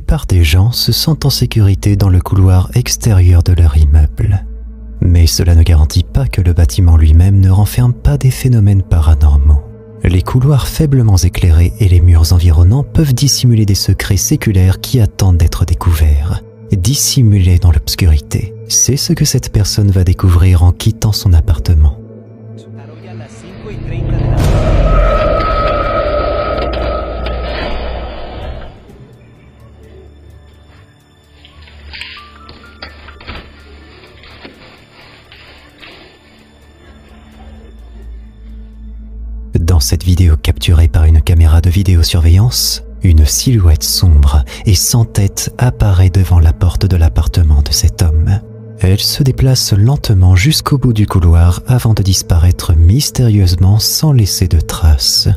plupart des gens se sentent en sécurité dans le couloir extérieur de leur immeuble. Mais cela ne garantit pas que le bâtiment lui-même ne renferme pas des phénomènes paranormaux. Les couloirs faiblement éclairés et les murs environnants peuvent dissimuler des secrets séculaires qui attendent d'être découverts. Dissimulés dans l'obscurité, c'est ce que cette personne va découvrir en quittant son appartement. Dans cette vidéo capturée par une caméra de vidéosurveillance, une silhouette sombre et sans tête apparaît devant la porte de l'appartement de cet homme. Elle se déplace lentement jusqu'au bout du couloir avant de disparaître mystérieusement sans laisser de traces.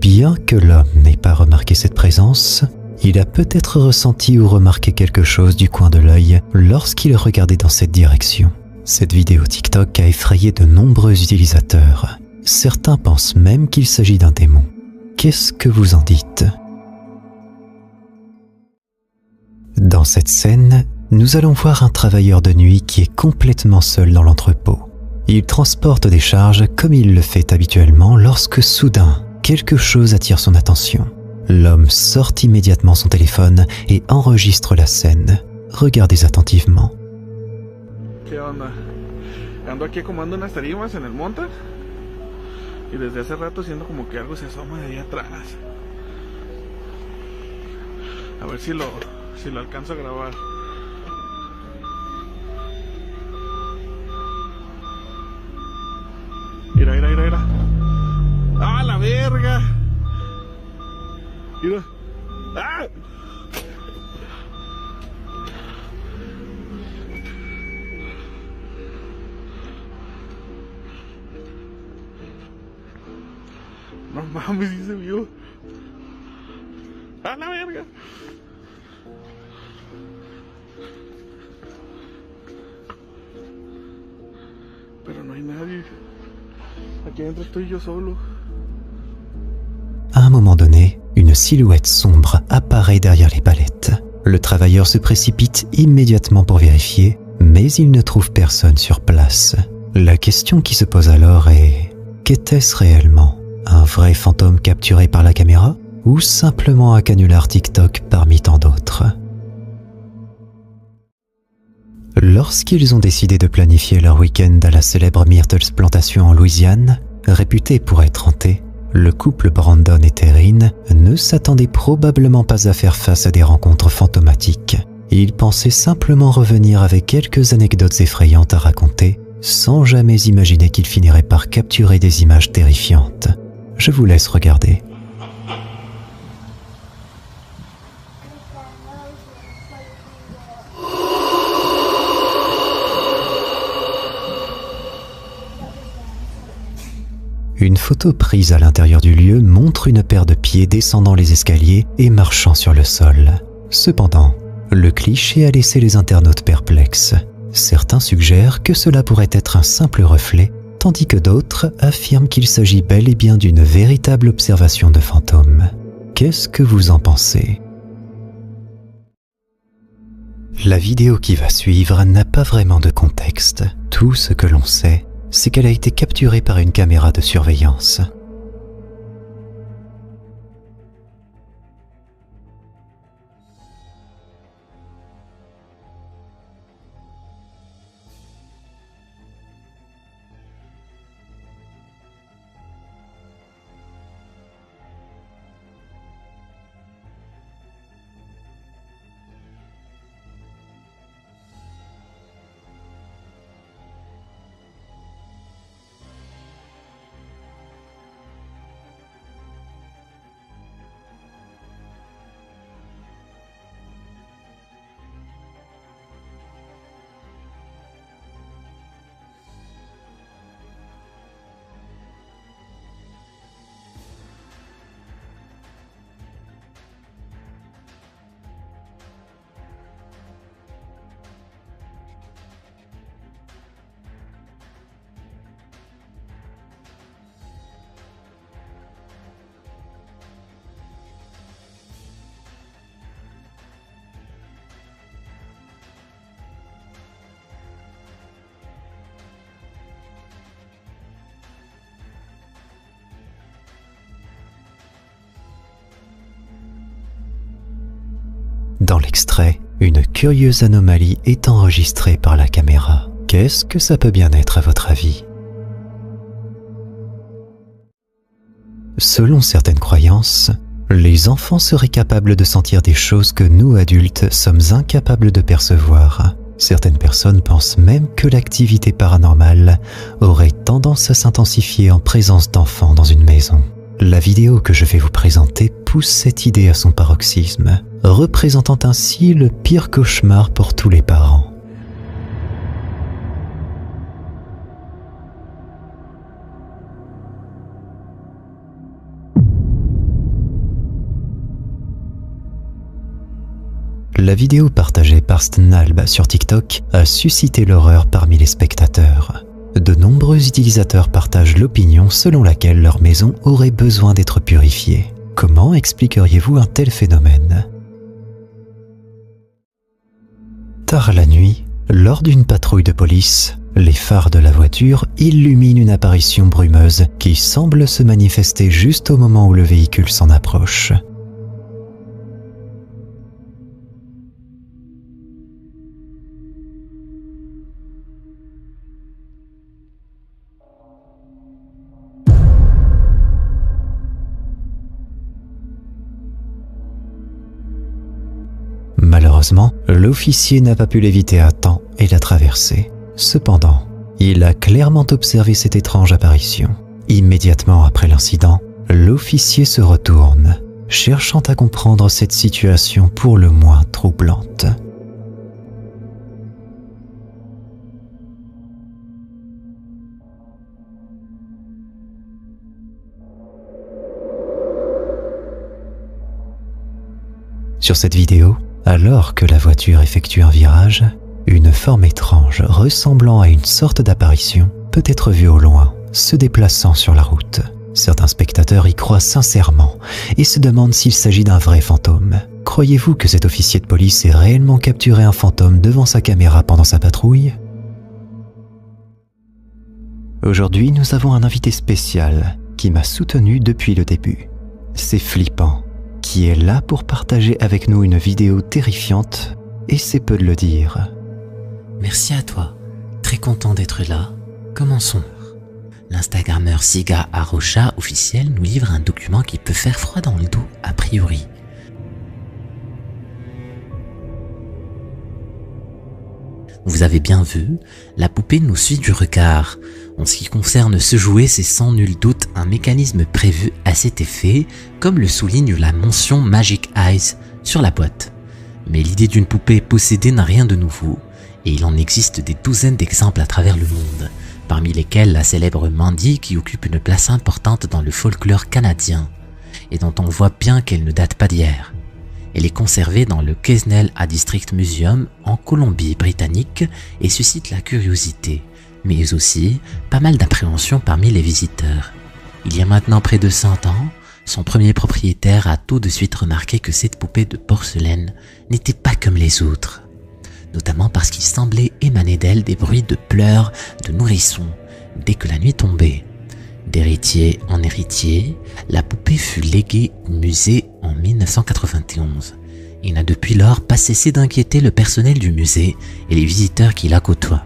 Bien que l'homme n'ait pas remarqué cette présence, il a peut-être ressenti ou remarqué quelque chose du coin de l'œil lorsqu'il regardait dans cette direction. Cette vidéo TikTok a effrayé de nombreux utilisateurs. Certains pensent même qu'il s'agit d'un démon. Qu'est-ce que vous en dites ? Dans cette scène, nous allons voir un travailleur de nuit qui est complètement seul dans l'entrepôt. Il transporte des charges comme il le fait habituellement lorsque soudain, quelque chose attire son attention. L'homme sort immédiatement son téléphone et enregistre la scène. Regardez attentivement. ¿Qué onda? Ando aquí acomodando unas tarimas en el monte y desde hace rato siento como que algo se asoma de ahí atrás. A ver si lo alcanzo a grabar. Mira. ¡Ah, la verga! Mira. ¡Ah! No mames, sí se vio. ¡Ah, la verga! Pero no hay nadie. Aquí adentro estoy yo solo. À un moment donné, une silhouette sombre apparaît derrière les palettes. Le travailleur se précipite immédiatement pour vérifier, mais il ne trouve personne sur place. La question qui se pose alors est: qu'était-ce réellement ? Un vrai fantôme capturé par la caméra ou simplement un canular TikTok parmi tant d'autres ? Lorsqu'ils ont décidé de planifier leur week-end à la célèbre Myrtles Plantation en Louisiane, réputée pour être hantée, le couple Brandon et Terrine ne s'attendait probablement pas à faire face à des rencontres fantomatiques. Ils pensaient simplement revenir avec quelques anecdotes effrayantes à raconter, sans jamais imaginer qu'ils finiraient par capturer des images terrifiantes. Je vous laisse regarder. Une photo prise à l'intérieur du lieu montre une paire de pieds descendant les escaliers et marchant sur le sol. Cependant, le cliché a laissé les internautes perplexes. Certains suggèrent que cela pourrait être un simple reflet, tandis que d'autres affirment qu'il s'agit bel et bien d'une véritable observation de fantômes. Qu'est-ce que vous en pensez ? La vidéo qui va suivre n'a pas vraiment de contexte. Tout ce que l'on sait, c'est qu'elle a été capturée par une caméra de surveillance. Dans l'extrait, une curieuse anomalie est enregistrée par la caméra. Qu'est-ce que ça peut bien être à votre avis? Selon certaines croyances, les enfants seraient capables de sentir des choses que nous adultes sommes incapables de percevoir. Certaines personnes pensent même que l'activité paranormale aurait tendance à s'intensifier en présence d'enfants dans une maison. La vidéo que je vais vous présenter pousse cette idée à son paroxysme, représentant ainsi le pire cauchemar pour tous les parents. La vidéo partagée par Snalb sur TikTok a suscité l'horreur parmi les spectateurs. De nombreux utilisateurs partagent l'opinion selon laquelle leur maison aurait besoin d'être purifiée. Comment expliqueriez-vous un tel phénomène? Tard la nuit, lors d'une patrouille de police, les phares de la voiture illuminent une apparition brumeuse qui semble se manifester juste au moment où le véhicule s'en approche. Malheureusement, l'officier n'a pas pu l'éviter à temps et l'a traversé. Cependant, il a clairement observé cette étrange apparition. Immédiatement après l'incident, l'officier se retourne, cherchant à comprendre cette situation pour le moins troublante. Sur cette vidéo, alors que la voiture effectue un virage, une forme étrange ressemblant à une sorte d'apparition peut être vue au loin, se déplaçant sur la route. Certains spectateurs y croient sincèrement et se demandent s'il s'agit d'un vrai fantôme. Croyez-vous que cet officier de police ait réellement capturé un fantôme devant sa caméra pendant sa patrouille? Aujourd'hui, nous avons un invité spécial qui m'a soutenu depuis le début. C'est Flippant, qui est là pour partager avec nous une vidéo terrifiante, et c'est peu de le dire. Merci à toi, très content d'être là. Commençons. L'Instagrammeur Siga Arocha officiel nous livre un document qui peut faire froid dans le dos a priori. Vous avez bien vu, la poupée nous suit du regard. En ce qui concerne ce jouet, c'est sans nul doute un mécanisme prévu à cet effet, comme le souligne la mention Magic Eyes sur la boîte. Mais l'idée d'une poupée possédée n'a rien de nouveau, et il en existe des douzaines d'exemples à travers le monde, parmi lesquels la célèbre Mandy qui occupe une place importante dans le folklore canadien, et dont on voit bien qu'elle ne date pas d'hier. Elle est conservée dans le Quesnel District Museum en Colombie-Britannique et suscite la curiosité, mais aussi pas mal d'appréhension parmi les visiteurs. Il y a maintenant près de 100 ans, son premier propriétaire a tout de suite remarqué que cette poupée de porcelaine n'était pas comme les autres, notamment parce qu'il semblait émaner d'elle des bruits de pleurs de nourrissons dès que la nuit tombait. D'héritier en héritier, la poupée fut léguée au musée en 1991 et n'a depuis lors pas cessé d'inquiéter le personnel du musée et les visiteurs qui la côtoient.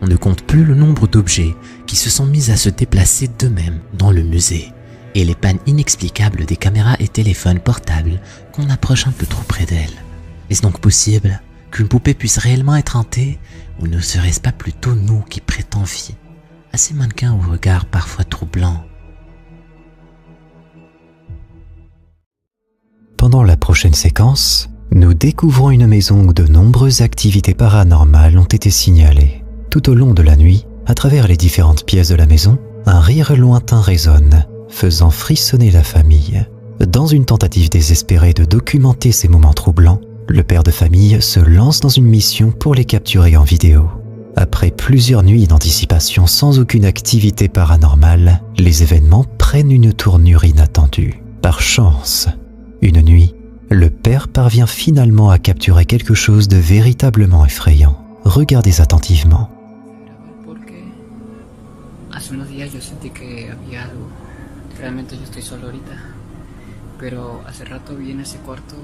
On ne compte plus le nombre d'objets qui se sont mis à se déplacer d'eux-mêmes dans le musée et les pannes inexplicables des caméras et téléphones portables qu'on approche un peu trop près d'elle. Est-ce donc possible qu'une poupée puisse réellement être hantée, ou ne serait-ce pas plutôt nous qui prêtons vie à ces mannequins au regard parfois troublant? Pendant la prochaine séquence, nous découvrons une maison où de nombreuses activités paranormales ont été signalées. Tout au long de la nuit, à travers les différentes pièces de la maison, un rire lointain résonne, faisant frissonner la famille. Dans une tentative désespérée de documenter ces moments troublants, le père de famille se lance dans une mission pour les capturer en vidéo. Après plusieurs nuits d'anticipation sans aucune activité paranormale, les événements prennent une tournure inattendue. Par chance, une nuit, le père parvient finalement à capturer quelque chose de véritablement effrayant. Regardez attentivement. Hace unos días yo sentí que había algo. Realmente yo estoy solo ahorita. Pero hace rato vi en ese cuarto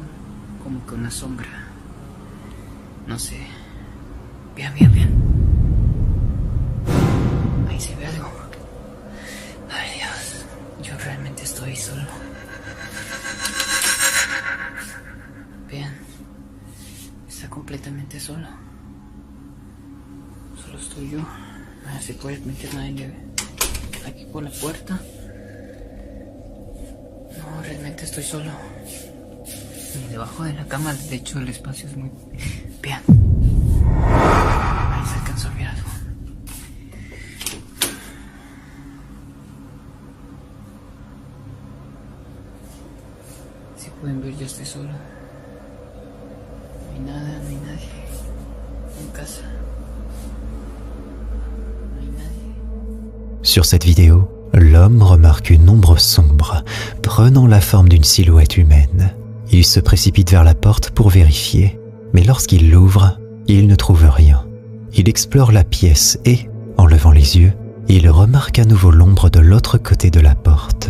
como que una sombra. No sé. Bien, bien, bien. Ahí se ve algo. Ay, Dios. Yo realmente estoy solo. Bien. Está completamente solo. Solo estoy yo. No se puede meter nadie aquí por la puerta. No, realmente estoy solo. Ni debajo de la cama, de hecho el espacio es muy... Bien. Ahí se alcanzó a ver algo. Si pueden ver, yo estoy solo. No hay nada, no hay nadie. En casa. No hay nadie. Sur cette vidéo, l'homme remarque une ombre sombre, prenant la forme d'une silhouette humaine. Il se précipite vers la porte pour vérifier, mais lorsqu'il l'ouvre, il ne trouve rien. Il explore la pièce et, en levant les yeux, il remarque à nouveau l'ombre de l'autre côté de la porte.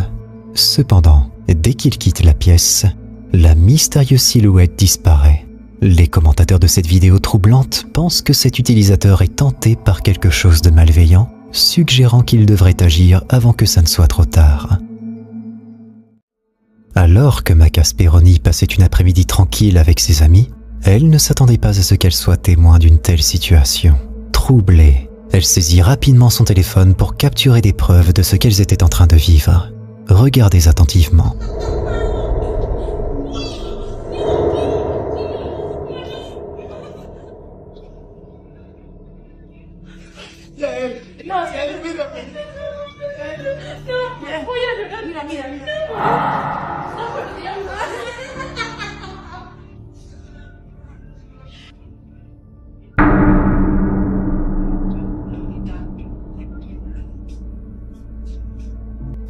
Cependant, dès qu'il quitte la pièce, la mystérieuse silhouette disparaît. Les commentateurs de cette vidéo troublante pensent que cet utilisateur est tenté par quelque chose de malveillant, suggérant qu'il devrait agir avant que ça ne soit trop tard. Alors que Maca Speroni passait une après-midi tranquille avec ses amis, elle ne s'attendait pas à ce qu'elle soit témoin d'une telle situation. Troublée, elle saisit rapidement son téléphone pour capturer des preuves de ce qu'elles étaient en train de vivre. Regardez attentivement.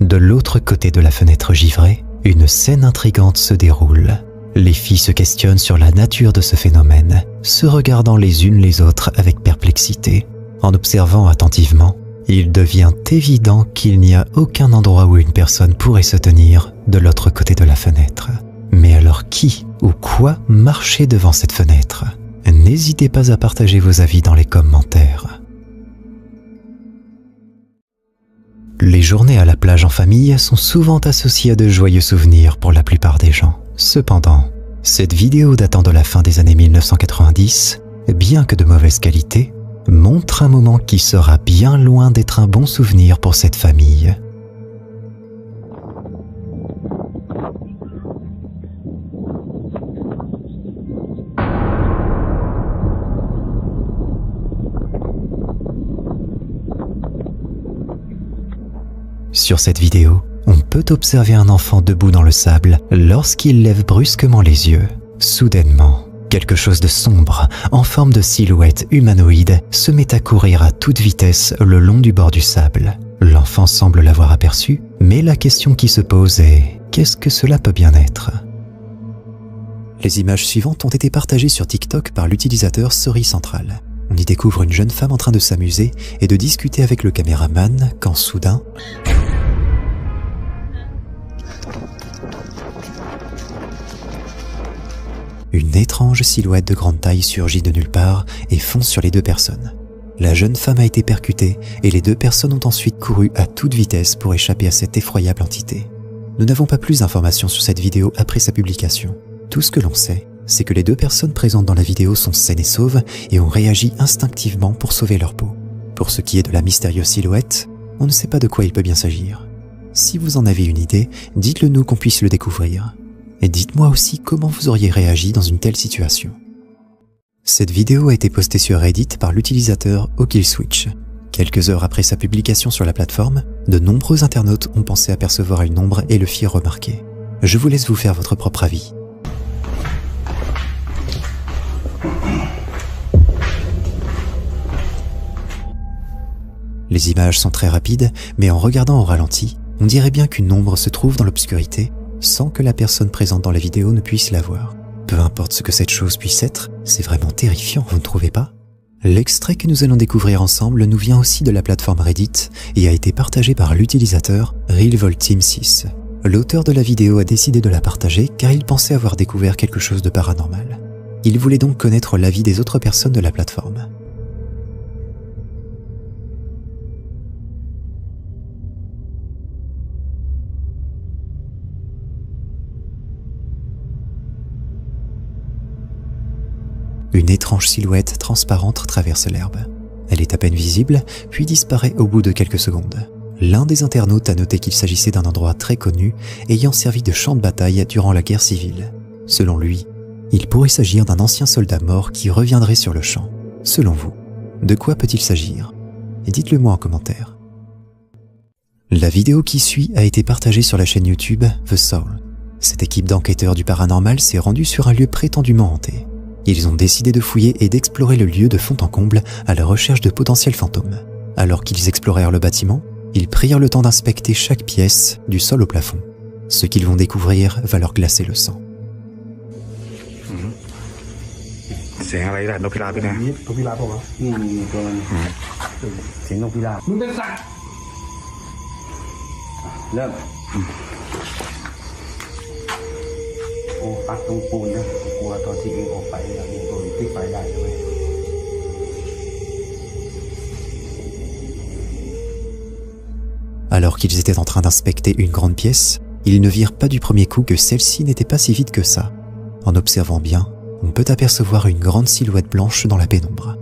De l'autre côté de la fenêtre givrée, une scène intrigante se déroule. Les filles se questionnent sur la nature de ce phénomène, se regardant les unes les autres avec perplexité. En observant attentivement, il devient évident qu'il n'y a aucun endroit où une personne pourrait se tenir de l'autre côté de la fenêtre. Mais alors qui ou quoi marchait devant cette fenêtre? N'hésitez pas à partager vos avis dans les commentaires. Les journées à la plage en famille sont souvent associées à de joyeux souvenirs pour la plupart des gens. Cependant, cette vidéo datant de la fin des années 1990, bien que de mauvaise qualité, montre un moment qui sera bien loin d'être un bon souvenir pour cette famille. Sur cette vidéo, on peut observer un enfant debout dans le sable lorsqu'il lève brusquement les yeux. Soudainement, quelque chose de sombre, en forme de silhouette humanoïde, se met à courir à toute vitesse le long du bord du sable. L'enfant semble l'avoir aperçu, mais la question qui se pose est « qu'est-ce que cela peut bien être ?» Les images suivantes ont été partagées sur TikTok par l'utilisateur Sorry Central. On y découvre une jeune femme en train de s'amuser et de discuter avec le caméraman quand soudain... Une étrange silhouette de grande taille surgit de nulle part et fonce sur les deux personnes. La jeune femme a été percutée et les deux personnes ont ensuite couru à toute vitesse pour échapper à cette effroyable entité. Nous n'avons pas plus d'informations sur cette vidéo après sa publication. Tout ce que l'on sait, c'est que les deux personnes présentes dans la vidéo sont saines et sauves et ont réagi instinctivement pour sauver leur peau. Pour ce qui est de la mystérieuse silhouette, on ne sait pas de quoi il peut bien s'agir. Si vous en avez une idée, dites-le nous qu'on puisse le découvrir. Et dites-moi aussi comment vous auriez réagi dans une telle situation. Cette vidéo a été postée sur Reddit par l'utilisateur OKillSwitch. Quelques heures après sa publication sur la plateforme, de nombreux internautes ont pensé apercevoir une ombre et le firent remarquer. Je vous laisse vous faire votre propre avis. Les images sont très rapides, mais en regardant au ralenti, on dirait bien qu'une ombre se trouve dans l'obscurité, sans que la personne présente dans la vidéo ne puisse la voir. Peu importe ce que cette chose puisse être, c'est vraiment terrifiant, vous ne trouvez pas? L'extrait que nous allons découvrir ensemble nous vient aussi de la plateforme Reddit et a été partagé par l'utilisateur RealVolTeam6. L'auteur de la vidéo a décidé de la partager car il pensait avoir découvert quelque chose de paranormal. Il voulait donc connaître l'avis des autres personnes de la plateforme. Une étrange silhouette transparente traverse l'herbe. Elle est à peine visible, puis disparaît au bout de quelques secondes. L'un des internautes a noté qu'il s'agissait d'un endroit très connu, ayant servi de champ de bataille durant la guerre civile. Selon lui, il pourrait s'agir d'un ancien soldat mort qui reviendrait sur le champ. Selon vous, de quoi peut-il s'agir? Dites-le moi en commentaire. La vidéo qui suit a été partagée sur la chaîne YouTube The Soul. Cette équipe d'enquêteurs du paranormal s'est rendue sur un lieu prétendument hanté. Ils ont décidé de fouiller et d'explorer le lieu de fond en comble à la recherche de potentiels fantômes. Alors qu'ils explorèrent le bâtiment, ils prirent le temps d'inspecter chaque pièce, du sol au plafond. Ce qu'ils vont découvrir va leur glacer le sang. Alors qu'ils étaient en train d'inspecter une grande pièce, ils ne virent pas du premier coup que celle-ci n'était pas si vide que ça. En observant bien, on peut apercevoir une grande silhouette blanche dans la pénombre.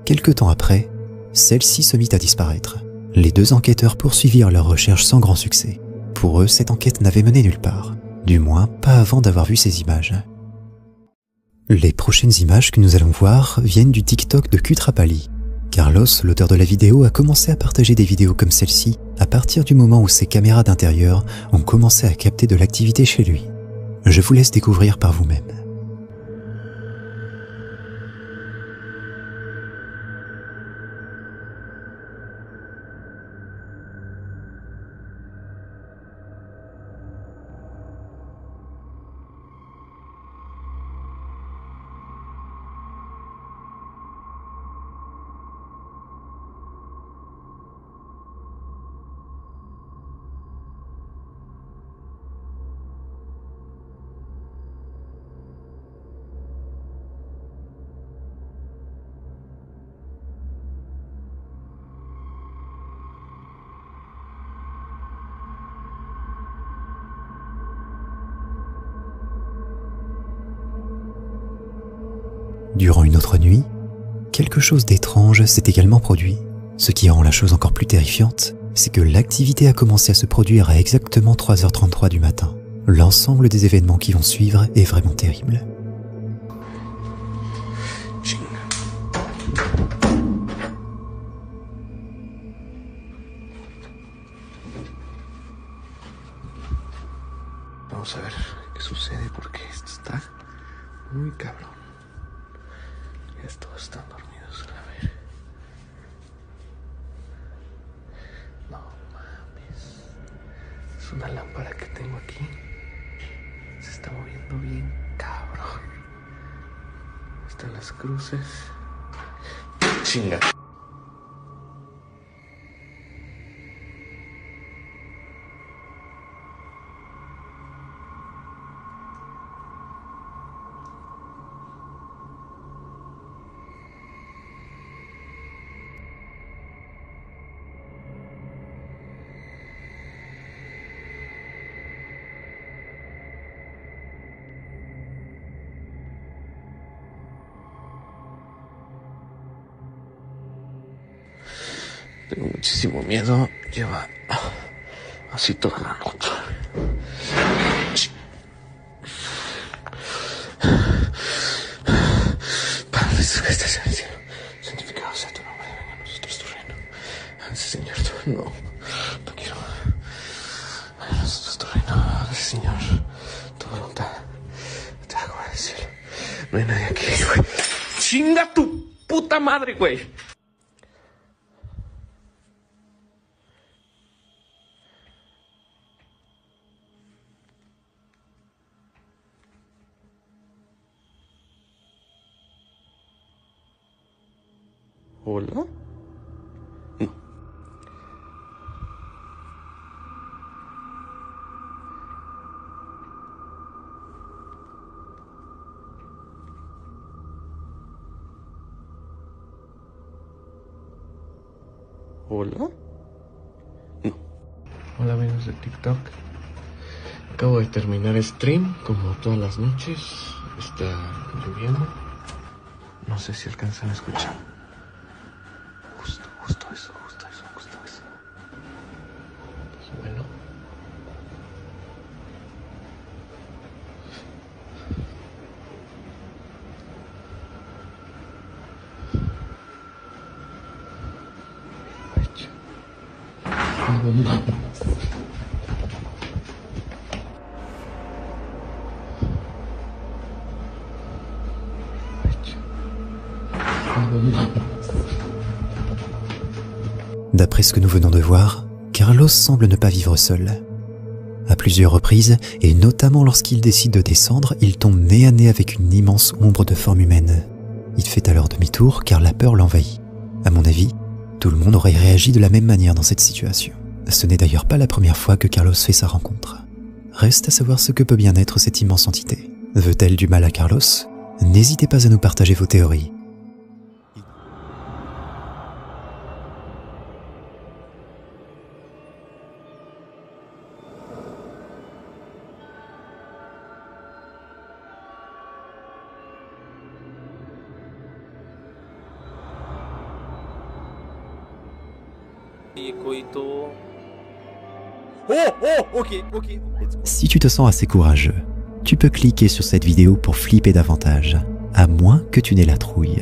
Quelque temps après, celle-ci se mit à disparaître. Les deux enquêteurs poursuivirent leurs recherches sans grand succès. Pour eux, cette enquête n'avait mené nulle part. Du moins, pas avant d'avoir vu ces images. Les prochaines images que nous allons voir viennent du TikTok de Kutrapali. Carlos, l'auteur de la vidéo, a commencé à partager des vidéos comme celle-ci à partir du moment où ses caméras d'intérieur ont commencé à capter de l'activité chez lui. Je vous laisse découvrir par vous-même. Durant une autre nuit, quelque chose d'étrange s'est également produit. Ce qui rend la chose encore plus terrifiante, c'est que l'activité a commencé à se produire à exactement 3h33 du matin. L'ensemble des événements qui vont suivre est vraiment terrible. Vamos a ver qué sucede porque esto está muy cabrón. Ya todos están dormidos, a ver. No mames. Es una lámpara que tengo aquí. Se está moviendo bien cabrón. Están las cruces. Chinga. Tengo muchísimo miedo. Lleva así toda la noche. Padre nuestro que estás en el cielo, santificado sea tu nombre, venga a nosotros tu reino. Hágase, Señor, no quiero. Venga a nosotros tu reino. Hágase, Señor, tu voluntad. Te hago en el cielo. No hay nadie aquí, güey. ¡Chinga tu puta madre, güey! ¿Hola? No. ¿Hola? No. Hola amigos de TikTok. Acabo de terminar stream, como todas las noches. Está lloviendo. No sé si alcanzan a escuchar. Justo eso. Pues bueno. D'après ce que nous venons de voir, Carlos semble ne pas vivre seul. À plusieurs reprises, et notamment lorsqu'il décide de descendre, il tombe nez à nez avec une immense ombre de forme humaine. Il fait alors demi-tour car la peur l'envahit. À mon avis, tout le monde aurait réagi de la même manière dans cette situation. Ce n'est d'ailleurs pas la première fois que Carlos fait sa rencontre. Reste à savoir ce que peut bien être cette immense entité. Veut-elle du mal à Carlos? N'hésitez pas à nous partager vos théories. Si tu te sens assez courageux, tu peux cliquer sur cette vidéo pour flipper davantage, à moins que tu n'aies la trouille.